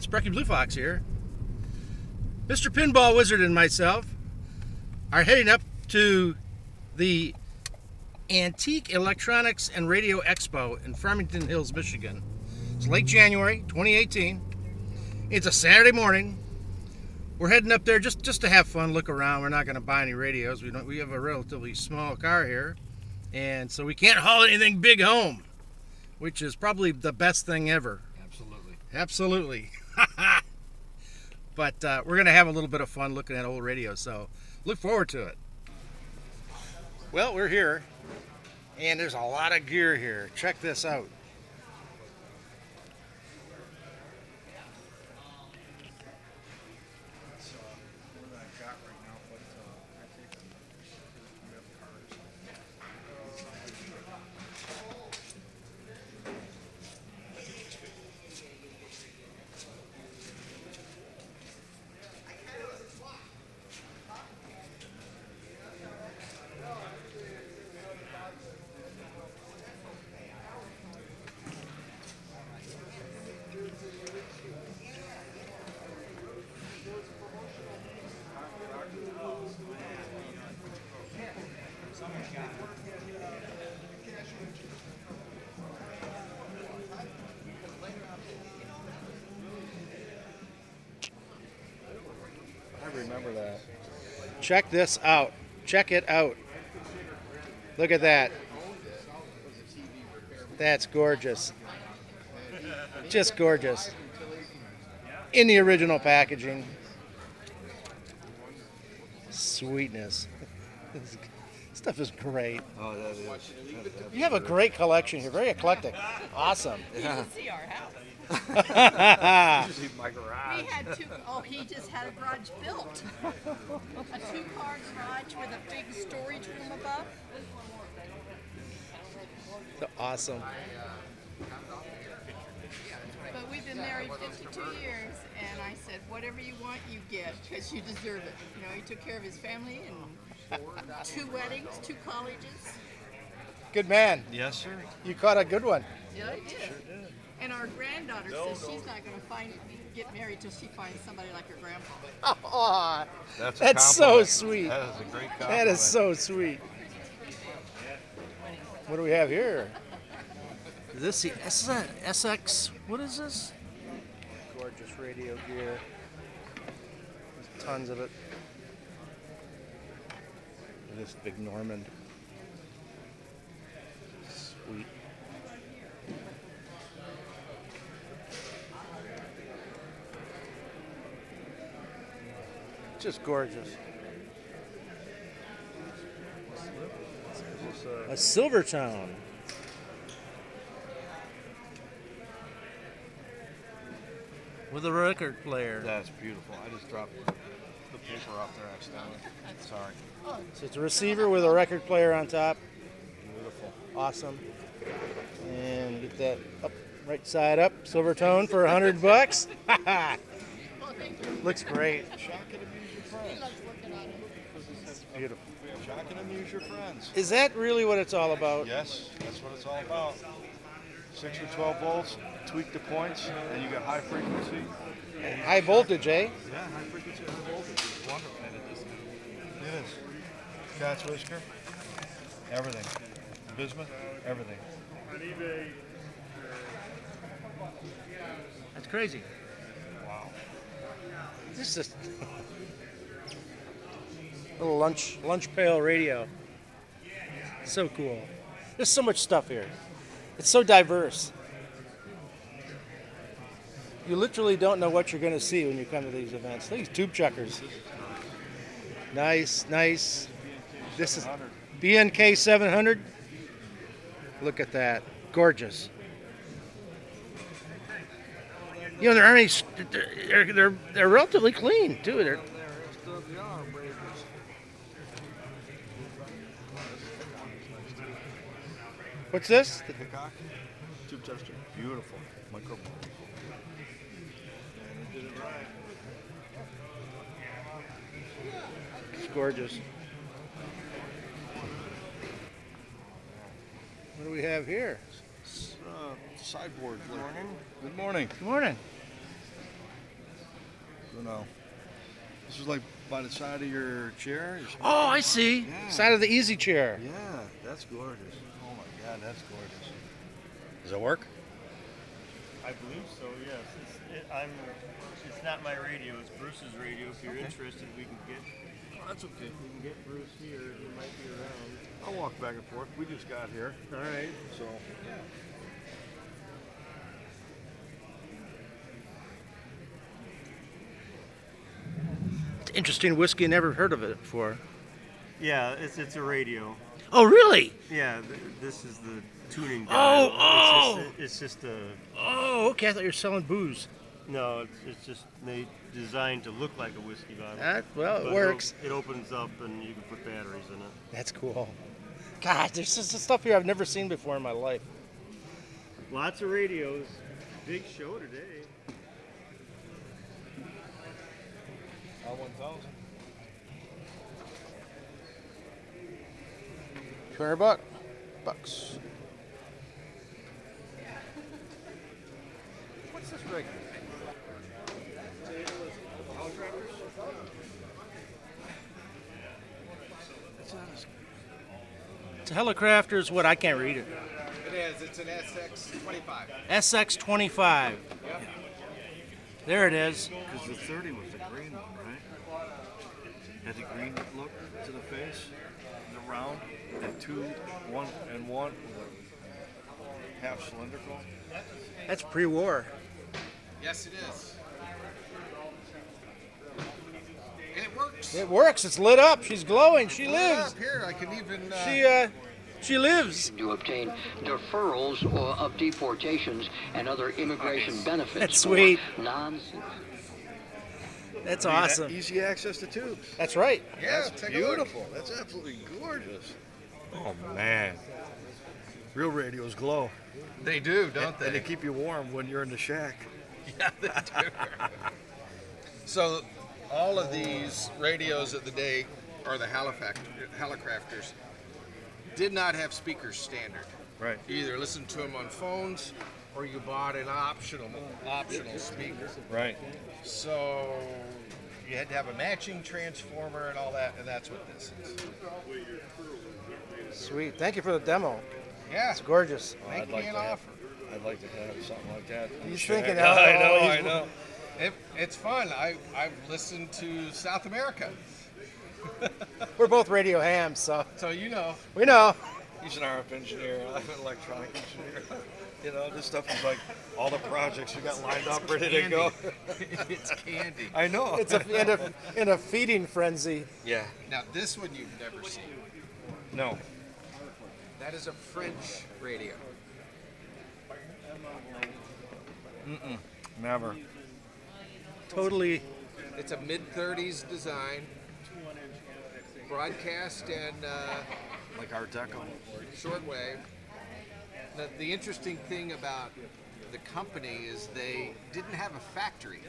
Sprecky Blue Fox here. Mr. Pinball Wizard and myself are heading up to the Antique Electronics and Radio Expo in Farmington Hills, Michigan. It's late January 2018. It's a Saturday morning. We're heading up there just to have fun, look around. We're not going to buy any radios. We have a relatively small car here, and so we can't haul anything big home, which is probably the best thing ever. Absolutely. But we're going to have a little bit of fun looking at old radios, so look forward to it. Well, we're here, and there's a lot of gear here. Check this out. I remember that. Check this out. Check it out. Look at that. That's gorgeous. Just gorgeous. In the original packaging. Sweetness. This stuff is great. Oh, that is. You have a great collection here. Very eclectic. Awesome. You should see our house. Usually my garage. We had two. Oh, he just had a garage built. A two-car garage with a big storage room above. Awesome. But we've been married 52 years, and I said, whatever you want, you get, because you deserve it. You know, he took care of his family and 2 weddings, 2 colleges. Good man. Yes, sir. You caught a good one. Yeah, I did. And our granddaughter says she's not going to get married till she finds somebody like her grandpa. Oh, That's so compliment. sweet. That is a great compliment. That is so sweet. What do we have here? Is this the SX? What is this? Gorgeous radio gear. There's tons of it. This big Normand. Sweet. Just gorgeous. A Silvertone. With a record player. That's beautiful. I just dropped the paper off there accidentally. Sorry. So it's a receiver with a record player on top. Beautiful. Awesome. And get that up, right side up. Silvertone for $100. Looks great. Shock and amuse your friends. Beautiful. Shock and amuse your friends. Is that really what it's all about? Yes, that's what it's all about. 6 or 12 volts, tweak the points, and you get high frequency. High voltage, eh? Yeah, high frequency, high voltage. It's wonderful. It is. Cat's whisker, everything. Bismuth, everything. That's crazy. Wow. This is a little lunch pail radio. So cool. There's so much stuff here. It's so diverse. You literally don't know what you're going to see when you come to these events. These tube chuckers. Nice, nice. This is BNK 700. Look at that. Gorgeous. You know, there aren't any, they're relatively clean, too. They're, what's this? The Hickok tube tester. Beautiful. Micro. And they did it right. It's gorgeous. What do we have here? Sideboard. Good morning. Good morning. Good morning. for now. This is like by the side of your chair. Oh, I see. Yeah. Side of the easy chair. Yeah, that's gorgeous. Oh my God, that's gorgeous. Does it work? I believe so, yes. It's not my radio, it's Bruce's radio. If you're interested, we can get. Oh, that's okay. We can get Bruce here. He might be around. I'll walk back and forth. We just got here, All right. so. It's interesting whiskey. Never heard of it before. Yeah, it's a radio. Oh, really? Yeah, this is the tuning Oh, dial. oh! It's just a. Oh, okay. I thought you were selling booze. No, it's just designed to look like a whiskey bottle. Well, it But works. It opens up and you can put batteries in it. That's cool. God, there's just stuff here I've never seen before in my life. Lots of radios. Big show today. R1000. $200 bucks. What's this rig? It's a Helicrafter's what? I can't read it. It is. It's an SX25. SX25. Yep. There it is. Because the 30 was the green one, right? Had the green look to the face, the round, and one half cylindrical. That's pre-war. Yes, it is. And it works. It works. It's lit up. She's glowing. She lives. Up here, I can even. She lives. To obtain deferrals of deportations and other immigration benefits. That's sweet. For non. That's awesome. Easy access to tubes. That's right. Yeah, That's take a look. beautiful. That's absolutely gorgeous. Oh man. Real radios glow. They do, don't And they keep you warm when you're in the shack. Yeah, they do. So, all of these radios of the day, or the Helicrafters, did not have speakers standard. Right. You either listened to them on phones, or you bought an optional speaker. Right. So you had to have a matching transformer and all that, and that's what this is. Sweet. Thank you for the demo. Yeah, It's gorgeous. make me an offer. I'd like to have something like that. in the He's shack. thinking, I know. It's fun. I've listened to South America, We're both radio hams, so so you know. we know. He's an RF engineer. I'm an electronic engineer. You know, this stuff is like all the projects you got lined up, ready to go. It's candy. I know. It's in a feeding frenzy. yeah. Now this one you've never seen. No. That is a French radio. Never. Totally. It's a mid-30s design, broadcast and Like Art Deco. shortwave. The interesting thing about the company is they didn't have a factory.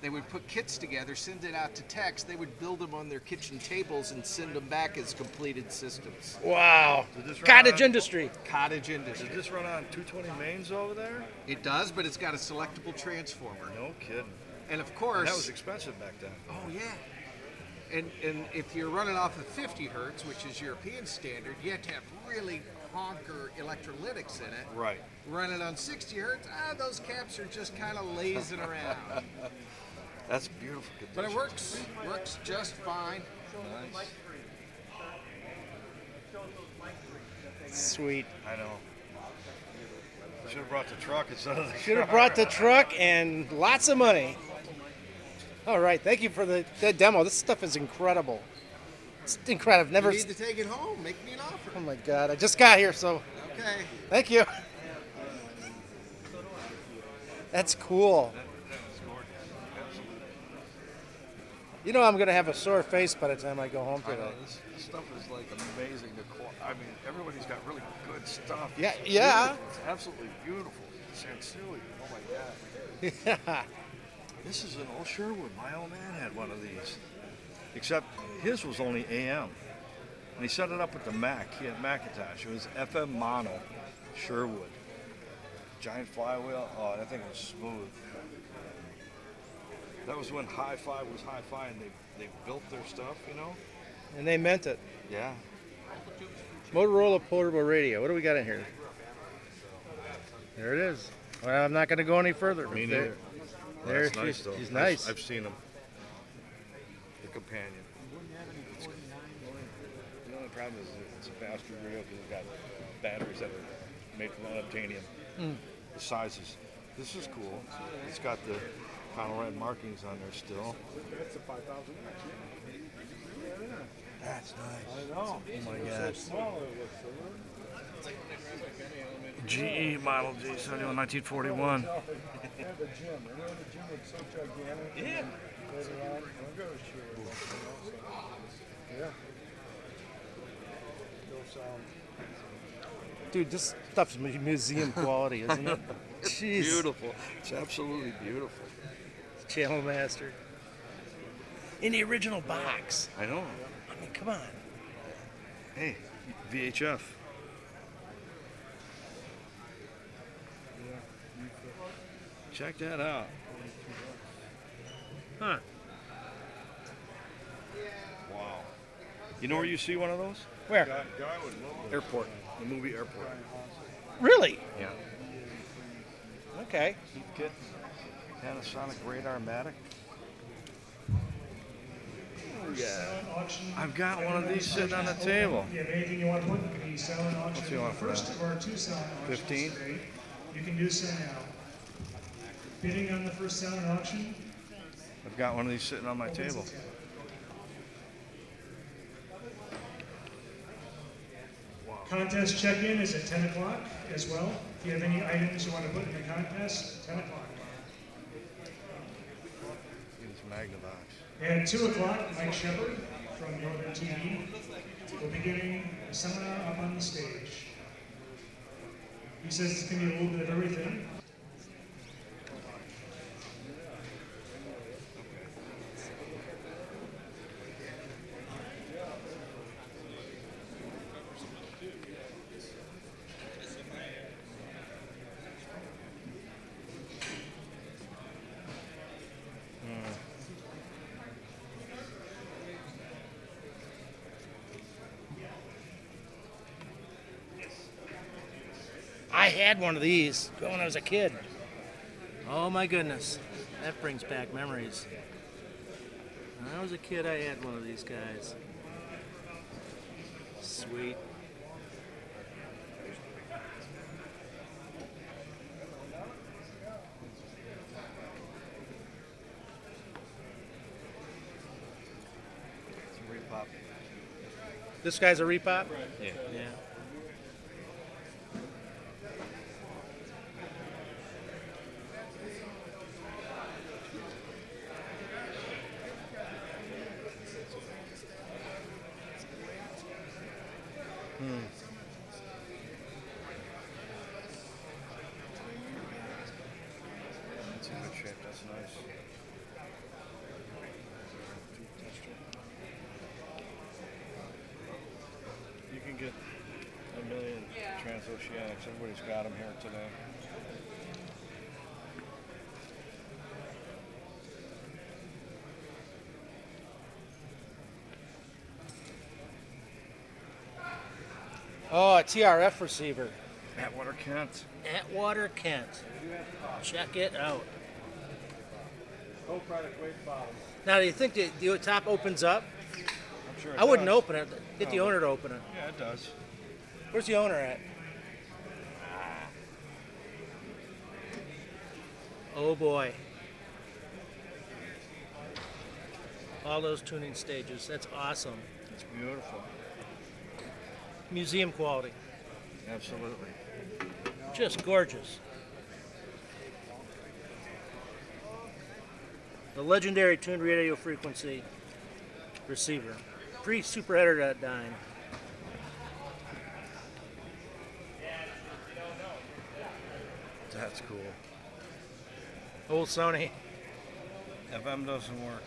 They would put kits together, send it out to techs. They would build them on their kitchen tables and send them back as completed systems. Wow. Did this run Cottage on- industry. Cottage industry. Did this run on 220 mains over there? It does, but it's got a selectable transformer. No kidding. And of course, And that was expensive back then. oh yeah. And if you're running off of 50 hertz, which is European standard, you have to have really honker electrolytics in it. Right. Running on 60 hertz, those caps are just kind of lazing around. That's beautiful condition. But it works just fine. Nice. Sweet. I know. Should have brought the truck instead of the Should have car. brought the truck and lots of money. All right. Thank you for the demo. This stuff is incredible. It's incredible. Never. You need to take it home. Make me an offer. Oh my God. I just got here, so Okay. thank you. That's cool. That's gorgeous. Absolutely. You know I'm gonna have a sore face by the time I go home I today. know. This stuff is like amazing. I mean, everybody's got really good stuff. Yeah, It's yeah. beautiful. It's absolutely beautiful. Sansui. Oh my God. Yeah. This is an old Sherwood. My old man had one of these. Except his was only AM. And he set it up with the Mac. He had Macintosh. It was FM mono, Sherwood. Giant flywheel. Oh, that thing was smooth. That was when hi-fi was hi-fi, and they built their stuff, you know? And they meant it. Yeah. Motorola portable radio. What do we got in here? There it is. Well, I'm not going to go any further. Me There- neither. There, That's nice, though. she's nice. I've seen them. The companion. The only problem is it's a faster radio because it's got batteries that are made from unobtainium. The sizes. This is cool. It's got the Conrad markings on there still. That's nice. I know. Oh my God. GE model J71 1941. Yeah, the gym. Remember the gym was so gigantic? Yeah. Later on, I'm going to show you. Yeah. Still sound. Dude, this stuff's museum quality, isn't it? Jeez. Beautiful. It's absolutely beautiful. Channel Master. In the original box. I know. I mean, come on. Hey, VHF. Check that out. Huh. Wow. You know where you see one of those? Where? Guy would love Airport. The movie Airport. Really? Yeah. Okay. Get Panasonic Radar-Matic. I've got one of these sitting on the table. If you have anything you want to put in the silent auction, What's you want for first that? of our 2 silent auctions 15? today, you can do so now. Bidding on the first silent auction, I've got one of these sitting on my table. contest check-in is at 10 o'clock as well. If you have any items you want to put in the contest, 10 o'clock. It's Magnavox. At 2 o'clock, Mike Shepard from Northern TV will be giving a seminar up on the stage. He says it's going to be a little bit of everything. I had one of these when I was a kid. Oh my goodness. That brings back memories. When I was a kid, I had one of these guys. Sweet. It's a repop. This guy's a repop? Yeah. Yeah. It's in good shape. That's nice. You can get a million transoceanics. Everybody's got them here today. Oh, a TRF receiver. Atwater Kent. Atwater Kent. Check it out. No product weight bottles. Now, do you think the top opens up? I'm sure it I wouldn't does. open it. Get the No. owner to open it. Yeah, it does. Where's the owner at? Oh boy. All those tuning stages. That's awesome. It's beautiful. Museum quality. Absolutely. Just gorgeous. The legendary tuned radio frequency receiver. Pre-super heterodyne. That's cool. Old Sony. FM doesn't work.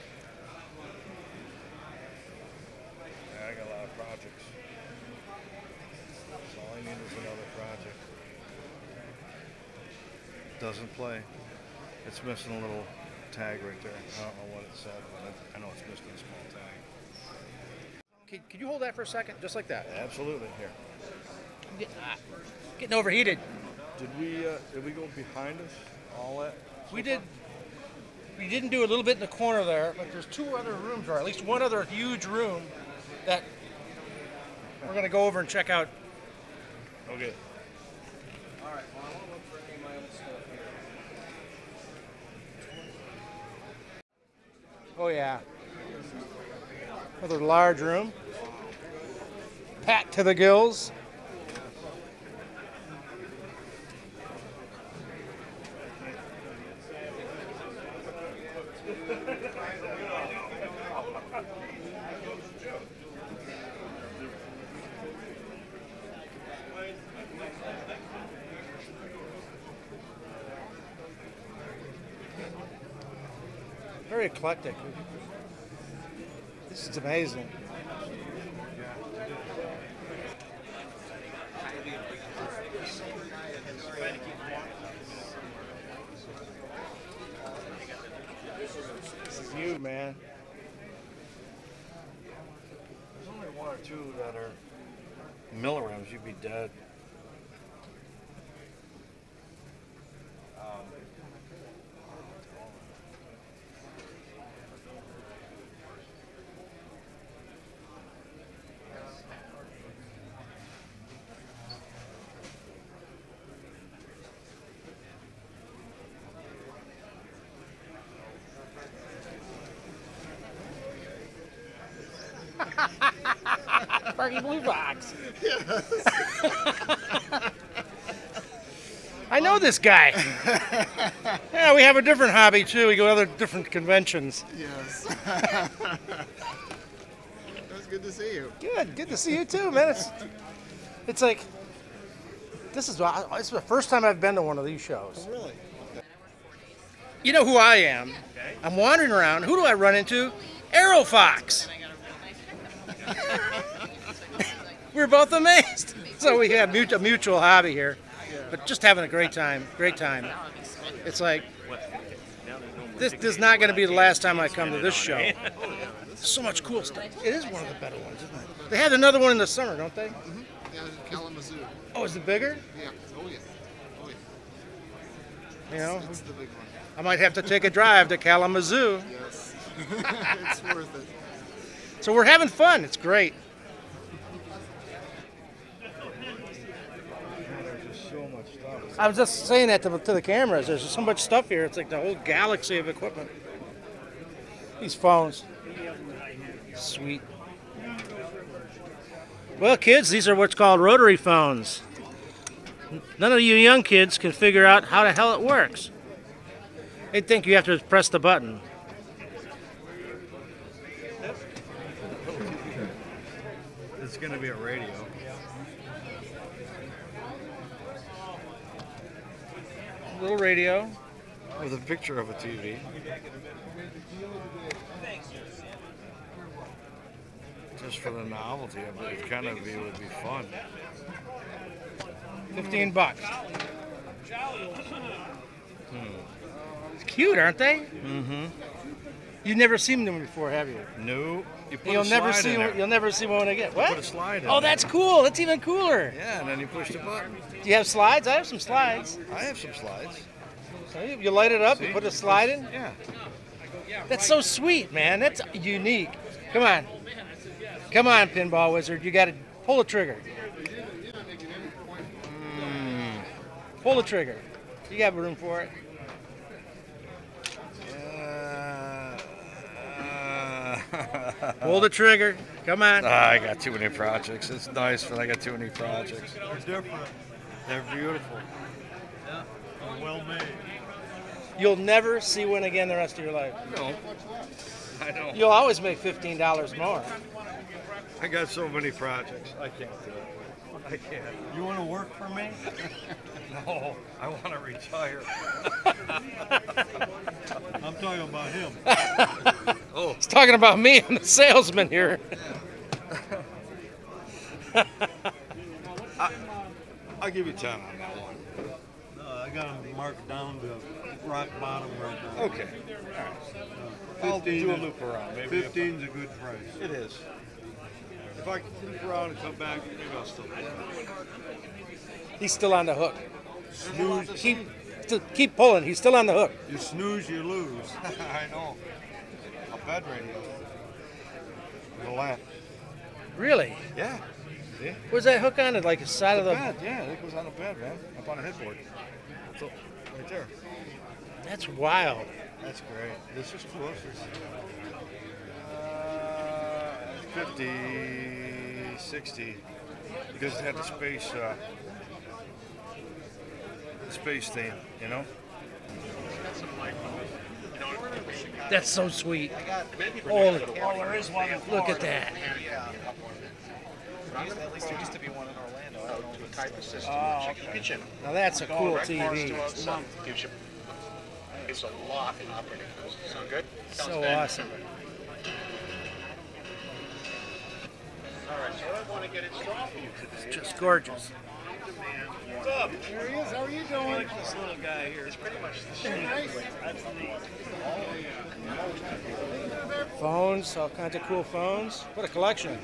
Yeah, I got a lot of projects. So all I need is another project. Doesn't play. It's missing a little tag right there. I don't know what it said, but I know it's missing a small tag. Can you hold that for a second? Just like that. Absolutely. Here. I'm getting hot. Getting overheated. Did we go behind us? All that? We did. We didn't do a little bit in the corner there, but there's two other rooms, or at least one other huge room that we're going to go over and check out. Okay. All right. Well, I won't look for any of my own stuff here. Oh yeah. Another large room. Packed to the gills. Very eclectic. This is amazing. This is you, man. There's only one or two that are Miller rims. You'd be dead. Sparky Blue Box. I know this guy. Yeah, we have a different hobby too. We go to other different conventions. Yes. It was good to see you. Good to see you too, man. It's like it's the first time I've been to one of these shows. Oh, really? You know who I am? I'm wandering around. Who do I run into? Arrow Fox. We're both amazed. So we have a mutual hobby here, but just having a great time. Great time. It's like this is not going to be the last time I come to this show. So much cool stuff. It is one of the better ones, isn't it? They have another one in the summer, don't they? Mm-hmm. Yeah, Kalamazoo. Oh, is it bigger? Yeah. Oh, yeah. Oh, yeah. You know, It's the big one. I might have to take a drive to Kalamazoo. Yes. It's worth it. So we're having fun. It's great. There's just so much stuff. I was just saying that to the cameras. There's so much stuff here. It's like the whole galaxy of equipment. These phones. Sweet. Well, kids, these are what's called rotary phones. None of you young kids can figure out how the hell it works. They think you have to press the button. It's going to be a radio. Little radio. With a picture of a TV. Just for the novelty of it, it kind of would be fun. $15. It's cute, aren't they? Mm-hmm. You've never seen them before, have you? No. You put You'll a never slide see in there. you'll never see one again. What? Put a slide in Oh, there. that's cool. That's even cooler. Yeah, and then you push the button. Do you have slides? I have some slides. I have some slides. So you light it up, See? you put a slide in. Yeah. That's so sweet, man. That's unique. Come on. Come on, Pinball Wizard. You got to pull the trigger. Pull the trigger. You got room for it. Pull the trigger. Come on. I got too many projects. It's nice, but I got too many projects. They're different. They're beautiful. They're well made. You'll never see one again the rest of your life. No, I don't. You'll always make $15 more. I got so many projects. I can't do it. I can't. You want to work for me? No, I want to retire. I'm talking about him. Oh, He's talking about me. I'm the salesman here. I'll give you 10 on that one. No, I I got them marked down to rock bottom right now. Okay. All right. I'll do a loop around. Maybe 15's a good price. It is. If I can loop around and come back, maybe I'll still do it. He's still on the hook. Snooze. Keep pulling. He's still on the hook. You snooze, you lose. I know. A bed radio. With a lamp. Really? Yeah. See? Where's that hook on it? Like the side of the bed. Yeah, it goes on the bed, man. Up on a headboard. So, right there. That's wild. That's great. This is close. 50, 60. Because it had the space thing, you know? That's so sweet. Holy, there is one. look at that. At least there used to be one in Orlando. I don't know the type of system. Kitchen. Now that's a cool TV. Gives you. It's a lot in operating costs. Sound good? So awesome. All right, so I want to get it installed for you today. It's just gorgeous. What's up? There he is. How are you doing? I like this little guy here. It's pretty much the same. Nice. That's Phones, all kinds of cool phones. What a collection.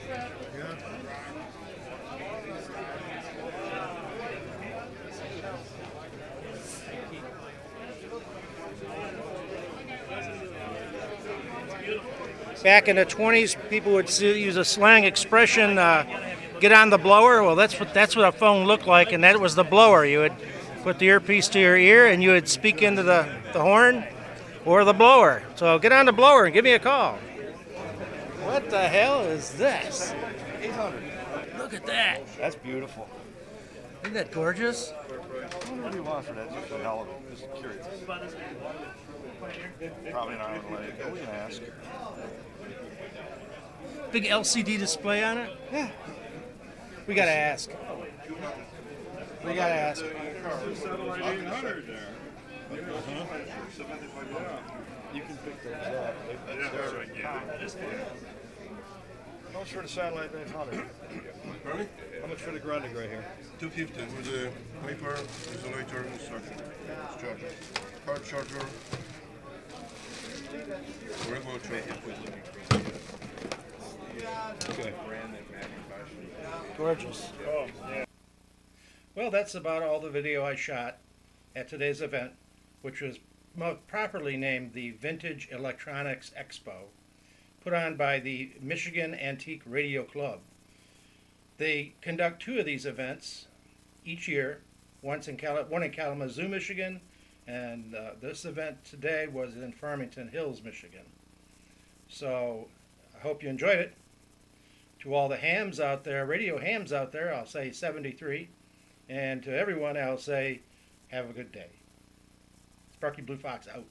Back in the 20s, people would use a slang expression, get on the blower. Well, that's what a phone looked like, and that was the blower. You would put the earpiece to your ear, and you would speak into the horn or the blower. So get on the blower and give me a call. What the hell is this? 800. Look at that. That's beautiful. Isn't that gorgeous? What do you want for that? Just for the hell of it. Just curious. Probably not going to let it go. We can ask. Big LCD display on it? Yeah. We gotta ask. We gotta ask. Satellite 800 there. You can pick those up. How much for the satellite 800? Pardon? How much for the grounding right here? 250 with the paper isolator instruction. Charger. Hard charger. Regular charger. Okay. Gorgeous. Oh, yeah. Well, that's about all the video I shot at today's event, which was properly named the Vintage Electronics Expo, put on by the Michigan Antique Radio Club. They conduct 2 of these events each year, one in Kalamazoo, Michigan, and this event today was in Farmington Hills, Michigan. So I hope you enjoyed it. To all the hams out there, radio hams out there, I'll say 73. And to everyone, I'll say, have a good day. Sparky Blue Fox out.